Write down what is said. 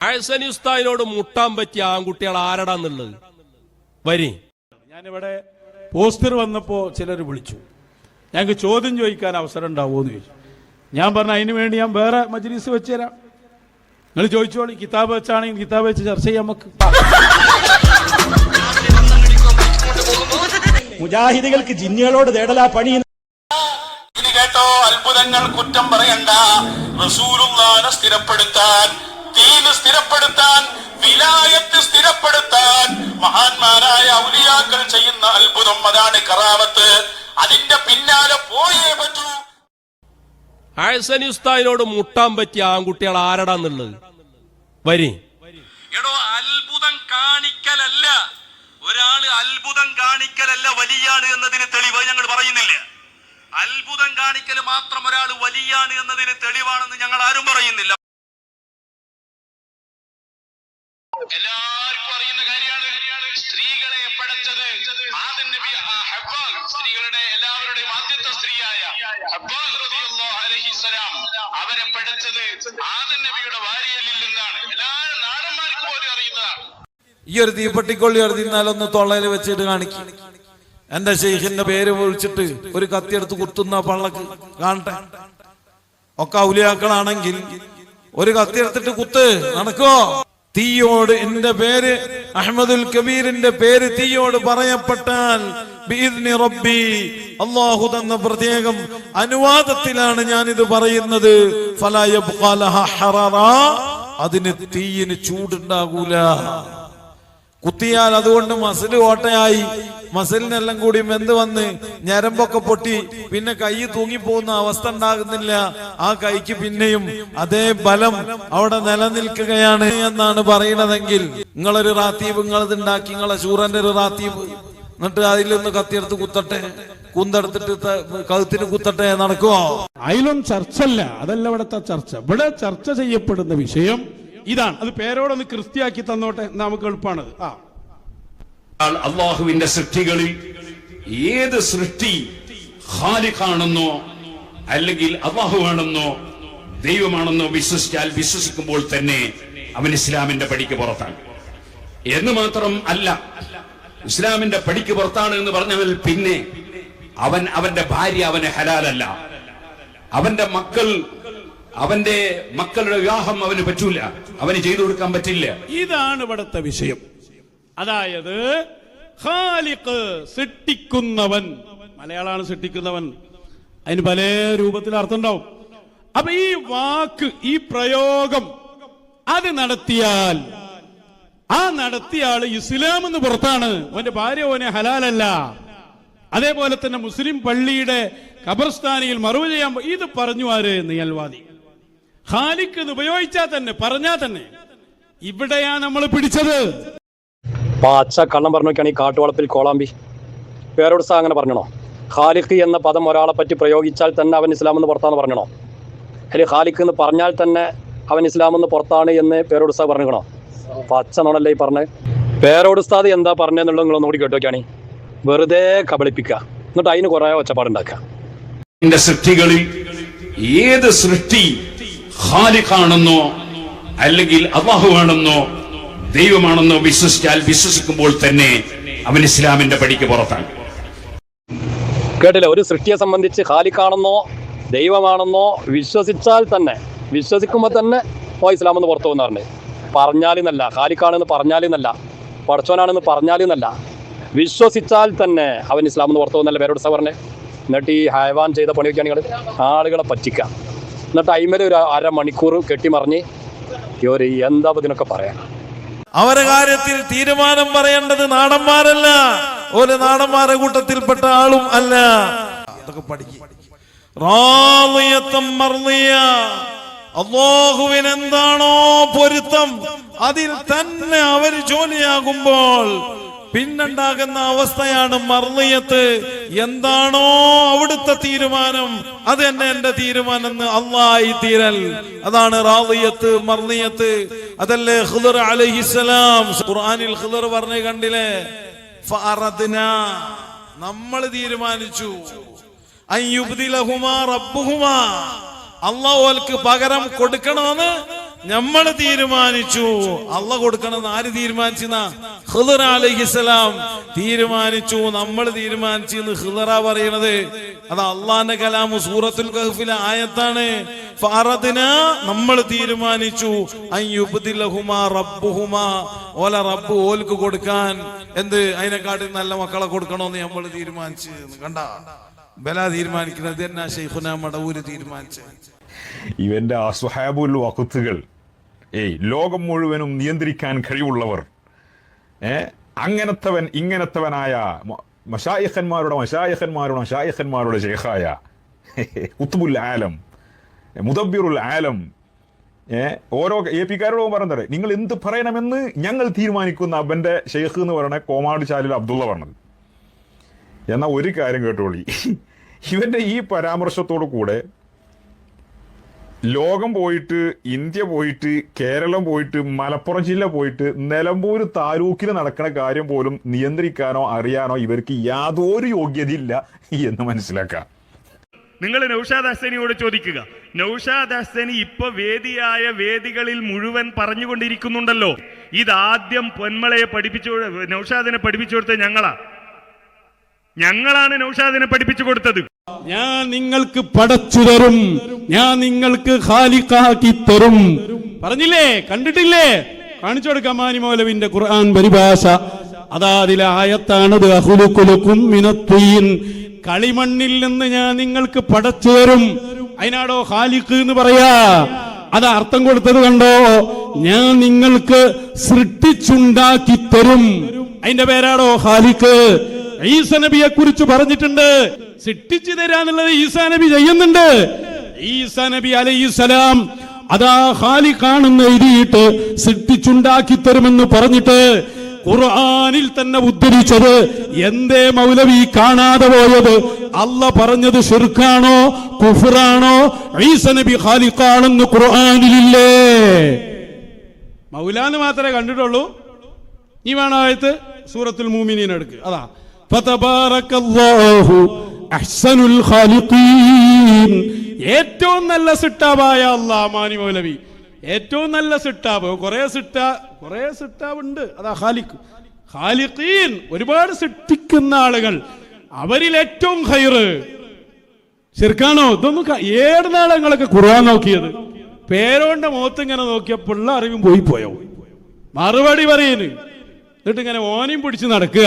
ഹസനി ഉസ്താദിനോട് മുട്ടാൻ പറ്റിയ ആൺകുട്ടികൾ ആരടാന്നുള്ളത് വരി. ഞാനിവിടെ പോസ്റ്റർ വന്നപ്പോ ചിലർ വിളിച്ചു, ഞങ്ങൾക്ക് ചോദ്യം ചോദിക്കാൻ അവസരം ഉണ്ടാവുമോ എന്ന് ചോദിച്ചു. ഞാൻ പറഞ്ഞു അതിന് വേണ്ടി ഞാൻ വേറെ മജ്‌ലിസ് വെച്ച് തരാം, നിങ്ങൾ ചോദിച്ചോളി. കിതാബ് വെച്ചാണെങ്കിൽ കിതാബ് വെച്ച് ചർച്ച ചെയ്യാം നമുക്ക്. മുജാഹിദുകൾക്ക് ജിന്നുകളോട് തേടലാ പണി. കേട്ടോ, അത്ഭുതങ്ങൾ കുറ്റം പറയണ്ട. റസൂലുള്ളാഹിനെ സ്ഥിരപ്പെടുത്താൻ, ദീന് സ്ഥിരപ്പെടുത്താൻ, വിലായത്ത് സ്ഥിരപ്പെടുത്താൻ മഹാന്മാരായ ഔലിയാക്കൾ ചെയ്യുന്ന അത്ഭുതം, അതാണ് കറാമത്ത്. അതിന്റെ പിന്നാലെ പോയേ പറ്റൂ. ഹസനി ഉസ്താദിനോട് മുട്ടാൻ പറ്റിയ ആൺകുട്ടികൾ ആരടാന്നുള്ളത് വരി. എടോ, അത്ഭുതം കാണിക്കലല്ല, ഒരാള് അത്ഭുതം കാണിക്കലല്ല വലിയാണ് എന്നതിന് തെളിവ് ഞങ്ങൾ പറയുന്നില്ല. അത്ഭുതം കാണിക്കൽ മാത്രം ഒരാൾ വലിയാണ് എന്നതിന് തെളിവാണെന്ന് ഞങ്ങൾ ആരും പറയുന്നില്ല. എല്ലാവർക്കും അറിയുന്ന കാര്യമാണ്, സ്ത്രീകളെ പടച്ചത് ആദം നബി ഹവ്വാ, സ്ത്രീകളുടെ എല്ലാവരുടെയും ആദ്യത്തെ സ്ത്രീയായ ഹവ്വാ റളിയല്ലാഹു അലൈഹിസ്സലാം, അവരെ പടച്ചത് ആദം നബിയുടെ വാരിയലിൽ നിന്നാണ്. എല്ലാ നാടന്മാർക്കും പോലും അറിയുന്നതാണ്. ഈ ഒരു തീപ്പെട്ടിക്കൊള്ളി എടുത്തിരുന്നാലൊന്ന് തൊള്ളയിൽ വെച്ചിട്ട് കാണിക്കും. എന്റെ ഷെയ്ഖിന്റെ പേര് വിളിച്ചിട്ട് ഒരു കത്തിയെടുത്ത് കുത്തുന്ന പള്ളക്ക് കാണട്ടെ. ഒക്കെ ഔലിയാക്കളാണെങ്കിൽ ഒരു കത്തിയെടുത്തിട്ട് കുത്ത് നടക്കോ? തീയോട് എന്റെ പേര് അഹ്മദുൽ കബീറിന്റെ പേര് തീയോട് പറയപ്പെട്ടാൽ ബിഇദ്നി റബ്ബി, അല്ലാഹു തന്ന പ്രത്യേകം അനുവാദത്തിലാണ് ഞാനിത് പറയുന്നത്. ഫലാ യബ്ഖാ ലഹാ ഹററാ, അതിന് തീയിന് ചൂടുണ്ടാകൂല. കുത്തിയാൽ അതുകൊണ്ട് മസിൽ ഓട്ടയായി, മസിലിനെല്ലാം കൂടി വെന്ത് വന്ന് ഞരമ്പൊക്കെ പൊട്ടി പിന്നെ കൈ തൂങ്ങിപ്പോകുന്ന അവസ്ഥ ഉണ്ടാകുന്നില്ല. ആ കൈക്ക് പിന്നെയും അതേ ബലം അവിടെ നിലനിൽക്കുകയാണ് എന്നാണ് പറയണതെങ്കിൽ നിങ്ങളൊരു റാത്തീബ് നിങ്ങളത് ഉണ്ടാക്കി, നിങ്ങളെ ശൂറന്റെ ഒരു റാത്തീബ്, എന്നിട്ട് അതിലൊന്ന് കത്തിയെടുത്ത് കുത്തട്ടെ, കുന്തെടുത്തിട്ട് കഴുത്തിന് കുത്തട്ടെ, നടക്കുവോ? അതിലും ചർച്ചല്ല, അതല്ല ഇവിടുത്തെ ചർച്ച. ഇവിടെ ചർച്ച ചെയ്യപ്പെടുന്ന വിഷയം ഇതാണ്. അത് പേരോടൊന്ന് ക്രിസ്ത്യാക്കി തന്നോട്ടെ, നമുക്ക് എളുപ്പമാണത്. അള്ളാഹുവിന്റെ സൃഷ്ടികളിൽ ഏത് സൃഷ്ടി ഖാലിഖാണെന്നോ അല്ലെങ്കിൽ അള്ളാഹുവാണെന്നോ ദൈവമാണെന്നോ വിശ്വസിക്കുമ്പോൾ തന്നെ അവൻ ഇസ്ലാമിന്റെ പടിക്ക് പുറത്താണ്. എന്ന് മാത്രം അല്ല, ഇസ്ലാമിന്റെ പടിക്ക് പുറത്താണ് എന്ന് പറഞ്ഞാൽ പിന്നെ അവന്റെ ഭാര്യ അവന് ഹലാലല്ല, അവന്റെ മക്കളുടെ വിവാഹം അവന് പറ്റൂല, അവന് ചെയ്തു കൊടുക്കാൻ പറ്റില്ല. ഇതാണ് ഇവിടുത്തെ വിഷയം. അതായത് ഖാലിഖ്, സൃഷ്ടിക്കുന്നവൻ, മലയാളമാണ് സൃഷ്ടിക്കുന്നവൻ, അതിന് പല രൂപത്തിൽ അർത്ഥം ഉണ്ടാവും. അപ്പൊ ഈ വാക്ക്, ഈ പ്രയോഗം അത് നടത്തിയാൽ ആ നടത്തിയ ആള് ഇസ്ലാം എന്ന് പുറത്താണ്, അവന്റെ ഭാര്യ ഓനെ ഹലാലല്ല. അതേപോലെ തന്നെ മുസ്ലിം പള്ളിയുടെ ഖബർസ്ഥാനിയിൽ മറവ് ചെയ്യാൻ ഇത് പറഞ്ഞു ആര്? നിയൽവാദി. ഖാലിഖ് എന്ന് ഉപയോഗിച്ചാൽ തന്നെ, പറഞ്ഞാൽ തന്നെ ഇവിടെയാ നമ്മൾ പിടിച്ചത്. പാച്ച കണ്ണം പറഞ്ഞു നോക്കിയാണ് ഈ കാട്ടുവളപ്പിൽ കോളാമ്പി. പേരോട് സാ അങ്ങനെ പറഞ്ഞണോ? ഖാലിഖ് എന്ന പദം ഒരാളെ പറ്റി പ്രയോഗിച്ചാൽ തന്നെ അവൻ ഇസ്ലാം എന്ന് പുറത്താന്ന് പറഞ്ഞണോ? അല്ലെങ്കിൽ ഖാലിഖ് എന്ന് പറഞ്ഞാൽ തന്നെ അവൻ ഇസ്ലാം എന്ന് പുറത്താണ് എന്ന് പേരോട് സാ പറഞ്ഞിക്കണോ? പച്ച നോണല്ലേ ഈ പറഞ്ഞത്. പേരോട് ഉസ്താദ് എന്താ പറഞ്ഞെന്നുള്ളത് നിങ്ങളൊന്നും കൂടി കേട്ടോക്കാണ്. വെറുതെ കബളിപ്പിക്കുക, എന്നിട്ട് അതിന് കുറെ ഒച്ചപ്പാടുണ്ടാക്കുക. സൃഷ്ടികളിൽ ഏത് സൃഷ്ടി ഖാലിഖാണെന്നോ അല്ലെങ്കിൽ അല്ലാഹുവാണെന്നോ ദൈവമാണെന്നോ വിശ്വസിക്കുമ്പോൾ തന്നെ അവൻ ഇസ്ലാമിന്റെ പടിക്ക് പുറത്താണ്. കേട്ടില്ല? ഒരു സൃഷ്ടിയെ സംബന്ധിച്ച് ഖാലിഖാണെന്നോ ദൈവമാണെന്നോ വിശ്വസിച്ചാൽ തന്നെ, വിശ്വസിക്കുമ്പോൾ തന്നെ ഇസ്ലാം എന്ന് പുറത്തു പോകുന്ന പറഞ്ഞത്. പറഞ്ഞാലെന്നല്ല, ഖാലിഖാണെന്ന് പറഞ്ഞാലെന്നല്ല, പടച്ചോനാണെന്ന് പറഞ്ഞാലെന്നല്ല, വിശ്വസിച്ചാൽ തന്നെ അവൻ ഇസ്ലാം എന്ന് പുറത്തു പോകുന്നല്ല പേരോട് സാ പറഞ്ഞത്. എന്നിട്ട് ഈ ഹൈവാൻ ചെയ്ത പണിയൊക്കെയാണ് നിങ്ങൾ ആളുകളെ പറ്റിക്കാം. എന്നിട്ട് അയിമേൽ ഒരു അരമണിക്കൂർ കെട്ടിമറിഞ്ഞ് എന്താ ഇതിനൊക്കെ പറയാം. അവരുടെ കാര്യത്തിൽ തീരുമാനം പറയേണ്ടത് നാടന്മാരല്ല, ഒരു നാടന്മാരുടെ കൂട്ടത്തിൽപ്പെട്ട ആളും അല്ല. അതൊക്കെ പഠിക്കും. അല്ലാഹുവിന് എന്താണോ പൊരുത്തം അതിൽ തന്നെ അവർ ജോലിയാകുമ്പോൾ പിന്നുണ്ടാകുന്ന അവസ്ഥയാണ് മർളിയത്ത്. എന്താണോ അവിടുത്തെ തീരുമാനം അത് തന്നെ എന്റെ തീരുമാനം എന്ന് അല്ലാഹി തീരൽ, അതാണ് റാളിയത്ത്, മർളിയത്ത്. അതല്ലേ ഖിദർ അലൈഹിസ്സലാം ഖുർആനിൽ ഖിദർ പറഞ്ഞു കണ്ടില്ലേ? ഫഅറദ്നാ, നമ്മൾ തീരുമാനിച്ചു, അയ്യുബ്ദിലഹുമാ റബ്ബുഹുമാ, അല്ലാഹു അവർക്ക് പകരം കൊടുക്കണമെന്ന് നമ്മൾ തീരുമാനിച്ചു. അള്ള കൊടുക്കണം ആര് തീരുമാനിച്ചെന്നാ? ഖിദർ അലൈഹിസ്സലാം തീരുമാനിച്ചു. നമ്മൾ തീരുമാനിച്ചെന്ന് ഖിദറാ പറയണത്. അത് അള്ളാന്റെ കലാമു സൂറത്തുൽ കഹ്ഫിലെ ആയത്താണ്. ഫഅറദ്നാ നമ്മൾ തീരുമാനിച്ചു അയ്യുബ്ദിലഹുമാ റബ്ബുഹുമാ ഓല റബ്ബ് ഓൽക്ക് കൊടുക്കാൻ എന്ത് അതിനെക്കാട്ടി നല്ല മക്കളെ കൊടുക്കണോന്ന് നമ്മൾ തീരുമാനിച്ചു. കണ്ട ബല തീരുമാനിക്കുന്നത് എന്നാ ശൈഖുനാ മടവൂര് തീരുമാനിച്ചത്. ഇവന്റെ അസ്വഹാബുൽ വഖത്തുകൾ ലോകം മുഴുവനും നിയന്ത്രിക്കാൻ കഴിവുള്ളവർ, അങ്ങനത്തവൻ ഇങ്ങനത്തവനായ മശായിഖന്മാരുടെ ശൈഖായ ഖുത്ബുൽ ആലം, മുദബ്ബിറുൽ ആലം, ഓരോ AP-കാരോടും പറഞ്ഞത് നിങ്ങൾ എന്ത് പറയണമെന്ന് ഞങ്ങൾ തീരുമാനിക്കുന്ന അവന്റെ ഷെയ്ഖ് എന്ന് പറയുന്ന കോമാട് ചാലിൽ അബ്ദുള്ള പറഞ്ഞത്. എന്നാൽ ഒരു കാര്യം കേട്ടോളി, ഇവന്റെ ഈ പരാമർശത്തോടു കൂടെ ലോകം പോയിട്ട്, ഇന്ത്യ പോയിട്ട്, കേരളം പോയിട്ട്, മലപ്പുറം ജില്ല പോയിട്ട്, നിലമ്പൂർ താലൂക്കിൽ നടക്കുന്ന കാര്യം പോലും നിയന്ത്രിക്കാനോ അറിയാനോ ഇവർക്ക് യാതൊരു യോഗ്യതയില്ല എന്ന് മനസ്സിലാക്കാം. നിങ്ങൾ നൗഷാദ് ഹസനിയോട് ചോദിക്കുക. നൗഷാദ് ഹസനി ഇപ്പൊ വേദിയായ വേദികളിൽ മുഴുവൻ പറഞ്ഞുകൊണ്ടിരിക്കുന്നുണ്ടല്ലോ, ഇതാദ്യം പൊന്മളയെ നൗഷാദിനെ പഠിപ്പിച്ചു കൊടുത്തത് ഞങ്ങളാണ് നൗഷാദിനെ പഠിപ്പിച്ചു കൊടുത്തത്. ഞാൻ നിങ്ങൾക്ക് പടച്ചു തരും, ഞാൻ നിങ്ങൾക്ക് ഖാലിഖാക്കി തരും പറഞ്ഞില്ലേ? കണ്ടിട്ടില്ലേ? കാണിച്ചു കൊടുക്കാം മാനി മൗലവിന്റെ ഖുർആൻ പരിഭാഷ. അതാ അതിലെ ആയത്താണത്. അഖ്ലുഖുലകും മിനത്തീൻ, കളിമണ്ണിൽ നിന്ന് ഞാൻ നിങ്ങൾക്ക് പടച്ചു തരും. അതിനാടോ ഖാലിഖ് എന്ന് പറയാ. അത് അർത്ഥം കൊടുത്തത് കണ്ടോ? ഞാൻ നിങ്ങൾക്ക് സൃഷ്ടിച്ചുണ്ടാക്കി തരും. അതിന്റെ പേരാടോ ഖാലിഖ്. ഈസ നബിയെ കുറിച്ച് പറഞ്ഞിട്ടുണ്ട്. സൃഷ്ടിച്ചു തരാന്നുള്ളത് ഈസാ നബി ചെയ്യുന്നുണ്ട്. ഈസാ നബി അലൈഹിസ്സലാം അതാ ഖാലിഖാണെന്ന് എഴുതിയിട്ട് സൃഷ്ടിച്ചുണ്ടാക്കി തരുമെന്ന് പറഞ്ഞിട്ട് ഖുർആനിൽ തന്നെ ഉദ്ധരിച്ചത്. എന്തേ മൗലവി കാണാതെ പോയത്? അല്ല പറഞ്ഞത് ശിർക്കാണോ കുഫ്റാണോ? ഈസ നബി ഖാലിഖാണെന്ന് ഖുർആനിലില്ലേ? മൗലാന്ന് മാത്രമേ കണ്ടിട്ടുള്ളൂ. ഈ വേണായത്ത് സൂറത്തുൽ മുഅ്മിനീൻ എടുക്ക്. അതാ ഫതബാറകല്ലാഹു അഹ്സനുൽ ഖാലിഖീൻ. ഏറ്റവും നല്ല സിട്ടാവായ അല്ലാഹ്. മാനി മൗലവി ഏറ്റവും നല്ല സിട്ടാവ്. കുറെ സിട്ടാവ് ഉണ്ട്. അതാ ഖാലിഖ്, ഖാലിഖീൻ, ഒരുപാട് സൃഷ്ടിക്കുന്ന ആളുകൾ. അവരിൽ ഏറ്റവും ഖൈറ് ശിർക്കാണോ? ഇതൊന്നും ഏത് നാളങ്ങളൊക്കെ ഖുർആൻ നോക്കിയത്? പേരോന്റെ മുഖത്ത് ഇങ്ങനെ നോക്കിയപ്പോഴുള്ള അറിവും പോയോ? മറുപടി പറയുന്നു. എന്നിട്ട് ഇങ്ങനെ ഓനെയും പിടിച്ച് നടക്കുക.